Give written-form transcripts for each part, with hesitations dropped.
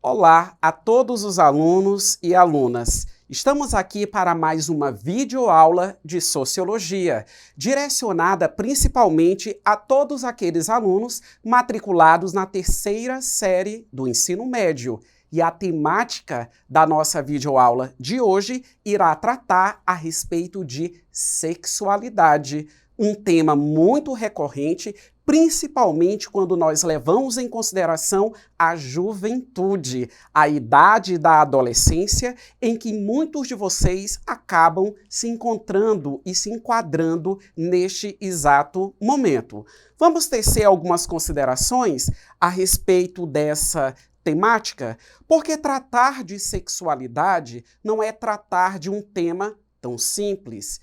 Olá a todos os alunos e alunas. Estamos aqui para mais uma videoaula de Sociologia, direcionada principalmente a todos aqueles alunos matriculados na terceira série do ensino médio. E a temática da nossa videoaula de hoje irá tratar a respeito de sexualidade, um tema muito recorrente, principalmente quando nós levamos em consideração a juventude, a idade da adolescência, em que muitos de vocês acabam se encontrando e se enquadrando neste exato momento. Vamos tecer algumas considerações a respeito dessa temática, porque tratar de sexualidade não é tratar de um tema tão simples.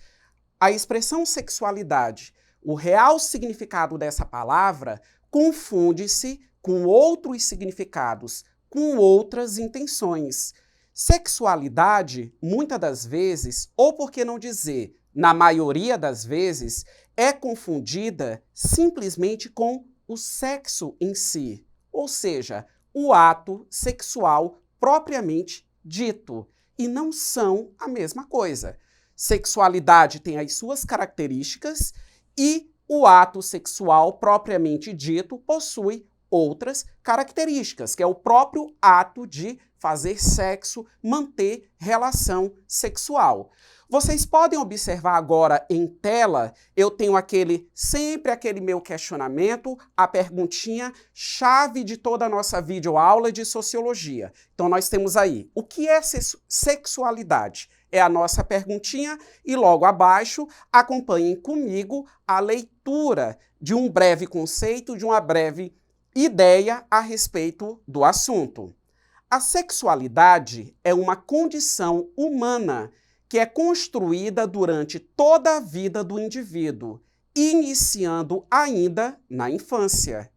A expressão sexualidade, o real significado dessa palavra, confunde-se com outros significados, com outras intenções. Sexualidade, muitas das vezes, ou por que não dizer, na maioria das vezes, é confundida simplesmente com o sexo em si, ou seja, o ato sexual propriamente dito, e não são a mesma coisa. Sexualidade tem as suas características e o ato sexual propriamente dito possui outras características, que é o próprio ato de fazer sexo, manter relação sexual. Vocês podem observar agora em tela, eu tenho sempre aquele meu questionamento, a perguntinha chave de toda a nossa videoaula de Sociologia. Então nós temos aí, o que é sexualidade? É a nossa perguntinha e logo abaixo acompanhem comigo a leitura de um breve conceito, de uma breve ideia a respeito do assunto. A sexualidade é uma condição humana que é construída durante toda a vida do indivíduo, iniciando ainda na infância.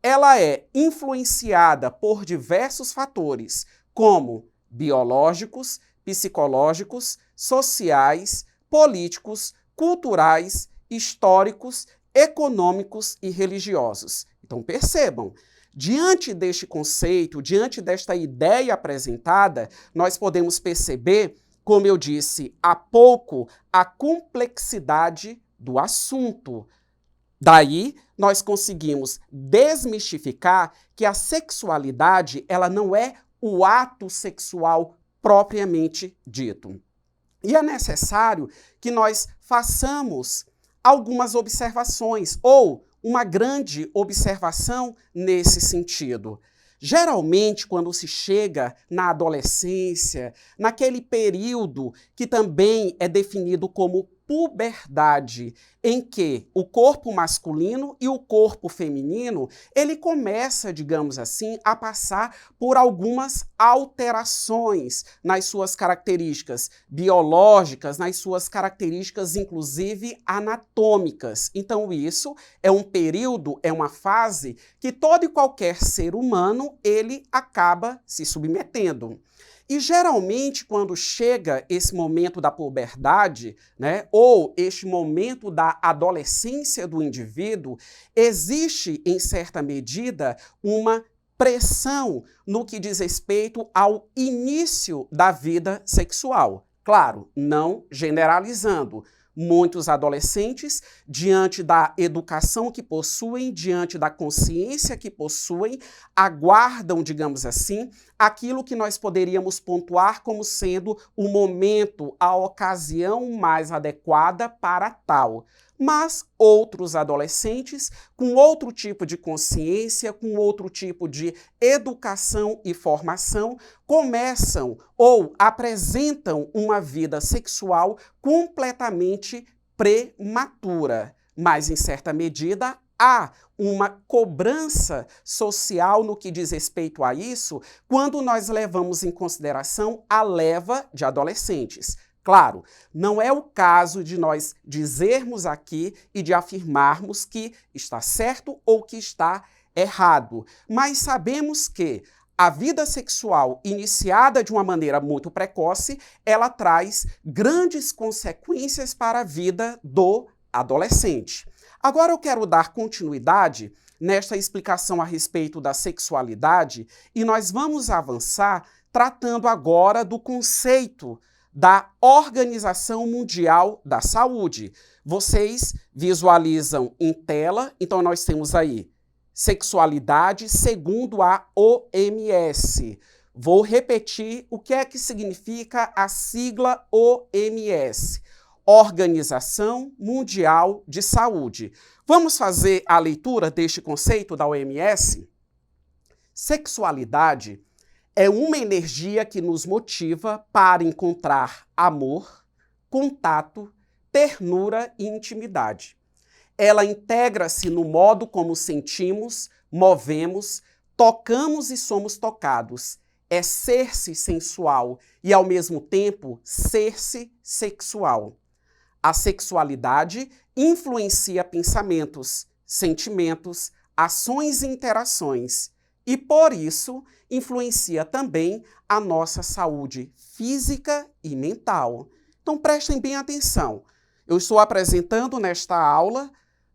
Ela é influenciada por diversos fatores, como biológicos, psicológicos, sociais, políticos, culturais, históricos, econômicos e religiosos. Então percebam, diante deste conceito, diante desta ideia apresentada, nós podemos perceber, como eu disse há pouco, a complexidade do assunto. Daí, nós conseguimos desmistificar que a sexualidade ela não é o ato sexual propriamente dito. E é necessário que nós façamos algumas observações, ou uma grande observação nesse sentido. Geralmente, quando se chega na adolescência, naquele período que também é definido como puberdade, em que o corpo masculino e o corpo feminino, ele começa, digamos assim, a passar por algumas alterações nas suas características biológicas, nas suas características, inclusive, anatômicas. Então, isso é um período, é uma fase que todo e qualquer ser humano, ele acaba se submetendo. E geralmente, quando chega esse momento da puberdade, né, ou este momento da adolescência do indivíduo, existe, em certa medida, uma pressão no que diz respeito ao início da vida sexual. Claro, não generalizando. Muitos adolescentes, diante da educação que possuem, diante da consciência que possuem, aguardam, digamos assim, aquilo que nós poderíamos pontuar como sendo o momento, a ocasião mais adequada para tal. Mas outros adolescentes, com outro tipo de consciência, com outro tipo de educação e formação, começam ou apresentam uma vida sexual completamente prematura. Mas, em certa medida, há uma cobrança social no que diz respeito a isso quando nós levamos em consideração a leva de adolescentes. Claro, não é o caso de nós dizermos aqui e de afirmarmos que está certo ou que está errado, mas sabemos que a vida sexual iniciada de uma maneira muito precoce, ela traz grandes consequências para a vida do adolescente. Agora eu quero dar continuidade nesta explicação a respeito da sexualidade e nós vamos avançar tratando agora do conceito da Organização Mundial da Saúde. Vocês visualizam em tela, então nós temos aí sexualidade segundo a OMS. Vou repetir o que é que significa a sigla OMS. Organização Mundial de Saúde. Vamos fazer a leitura deste conceito da OMS? Sexualidade é uma energia que nos motiva para encontrar amor, contato, ternura e intimidade. Ela integra-se no modo como sentimos, movemos, tocamos e somos tocados. É ser-se sensual e, ao mesmo tempo, ser-se sexual. A sexualidade influencia pensamentos, sentimentos, ações e interações e, por isso, influencia também a nossa saúde física e mental. Então, prestem bem atenção. Eu estou apresentando nesta aula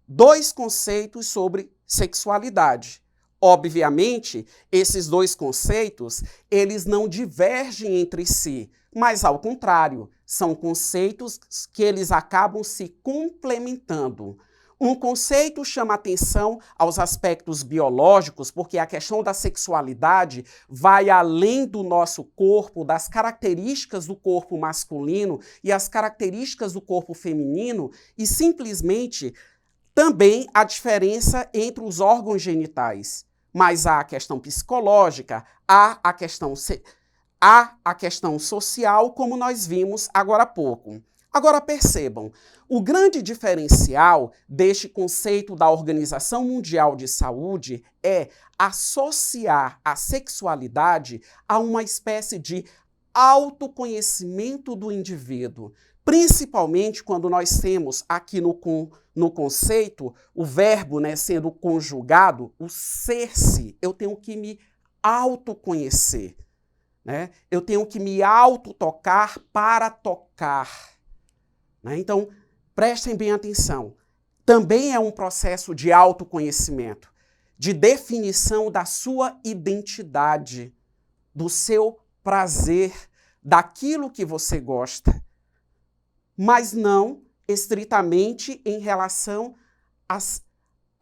2 conceitos sobre sexualidade. Obviamente, esses 2 conceitos, eles não divergem entre si, mas, ao contrário, são conceitos que eles acabam se complementando. Um conceito chama atenção aos aspectos biológicos, porque a questão da sexualidade vai além do nosso corpo, das características do corpo masculino e as características do corpo feminino, e simplesmente também a diferença entre os órgãos genitais. Mas há a questão psicológica, há a questão social, como nós vimos agora há pouco. Agora percebam, o grande diferencial deste conceito da Organização Mundial de Saúde é associar a sexualidade a uma espécie de autoconhecimento do indivíduo. Principalmente quando nós temos aqui no conceito o verbo, sendo conjugado, o ser-se. Eu tenho que me autoconhecer. Eu tenho que me autotocar para tocar. Então, prestem bem atenção. Também é um processo de autoconhecimento, de definição da sua identidade, do seu prazer, daquilo que você gosta, mas não estritamente em relação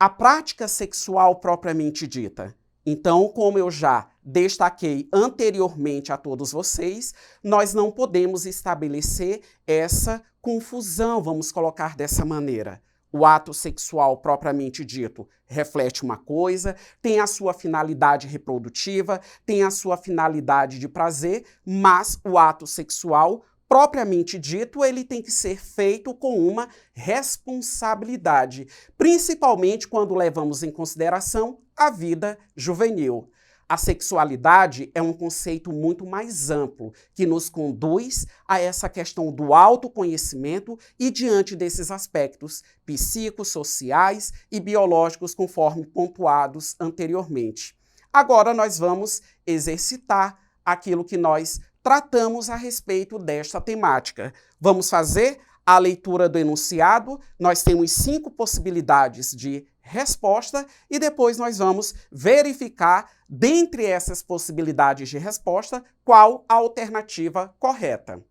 à prática sexual propriamente dita. Então, como eu já destaquei anteriormente a todos vocês, nós não podemos estabelecer essa confusão, vamos colocar dessa maneira. O ato sexual propriamente dito reflete uma coisa, tem a sua finalidade reprodutiva, tem a sua finalidade de prazer, mas o ato sexual propriamente dito, ele tem que ser feito com uma responsabilidade, principalmente quando levamos em consideração a vida juvenil. A sexualidade é um conceito muito mais amplo, que nos conduz a essa questão do autoconhecimento e diante desses aspectos psicossociais e biológicos, conforme pontuados anteriormente. Agora nós vamos exercitar aquilo que nós tratamos a respeito desta temática. Vamos fazer a leitura do enunciado, nós temos 5 possibilidades de resposta e depois nós vamos verificar, dentre essas possibilidades de resposta, qual a alternativa correta.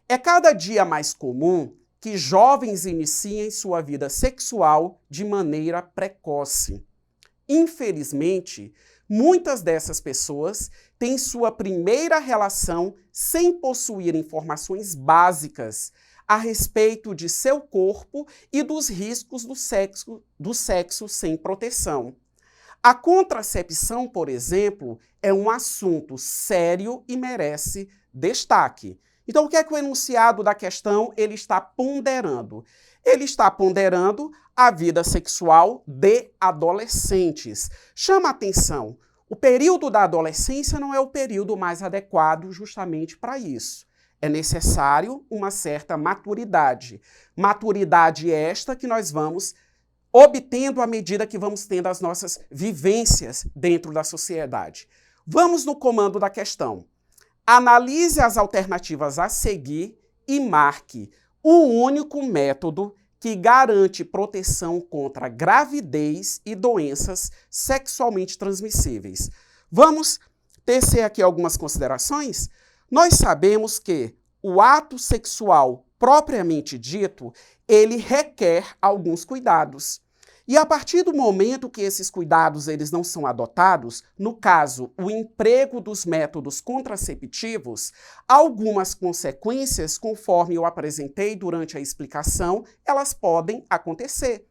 É cada dia mais comum que jovens iniciem sua vida sexual de maneira precoce. Infelizmente, muitas dessas pessoas têm sua primeira relação sem possuir informações básicas a respeito de seu corpo e dos riscos do sexo sem proteção. A contracepção, por exemplo, é um assunto sério e merece destaque. Então, o que é que o enunciado da questão ele está ponderando? Ele está ponderando a vida sexual de adolescentes. Chama a atenção, o período da adolescência não é o período mais adequado justamente para isso. É necessário uma certa maturidade. Maturidade esta que nós vamos obtendo à medida que vamos tendo as nossas vivências dentro da sociedade. Vamos no comando da questão. Analise as alternativas a seguir e marque o único método que garante proteção contra gravidez e doenças sexualmente transmissíveis. Vamos tecer aqui algumas considerações? Nós sabemos que o ato sexual propriamente dito, ele requer alguns cuidados. E a partir do momento que esses cuidados eles não são adotados, no caso, o emprego dos métodos contraceptivos, algumas consequências, conforme eu apresentei durante a explicação, elas podem acontecer.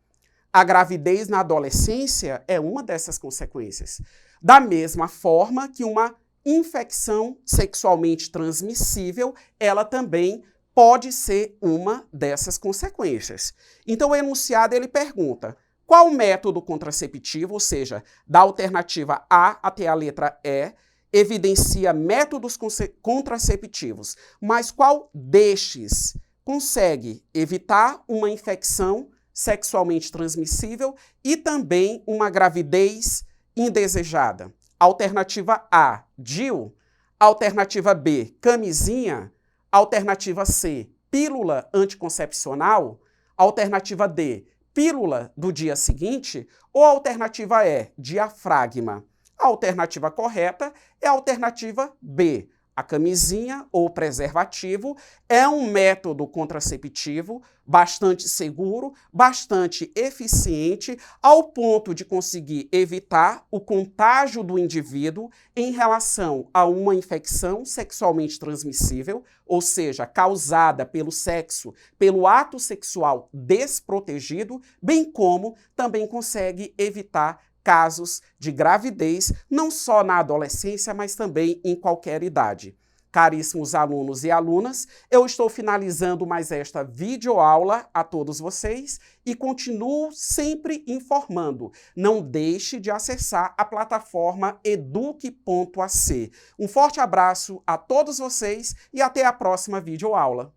A gravidez na adolescência é uma dessas consequências. Da mesma forma que uma infecção sexualmente transmissível, ela também pode ser uma dessas consequências. Então, o enunciado ele pergunta: qual método contraceptivo, ou seja, da alternativa A até a letra E, evidencia métodos contraceptivos, mas qual destes consegue evitar uma infecção sexualmente transmissível e também uma gravidez indesejada? Alternativa A, DIU. Alternativa B, camisinha. Alternativa C, pílula anticoncepcional. Alternativa D, pílula do dia seguinte. Ou alternativa E, diafragma. A alternativa correta é a alternativa B. A camisinha ou preservativo é um método contraceptivo bastante seguro, bastante eficiente, ao ponto de conseguir evitar o contágio do indivíduo em relação a uma infecção sexualmente transmissível, ou seja, causada pelo sexo, pelo ato sexual desprotegido, bem como também consegue evitar casos de gravidez, não só na adolescência, mas também em qualquer idade. Caríssimos alunos e alunas, eu estou finalizando mais esta videoaula a todos vocês e continuo sempre informando. Não deixe de acessar a plataforma eduque.ac. Um forte abraço a todos vocês e até a próxima videoaula.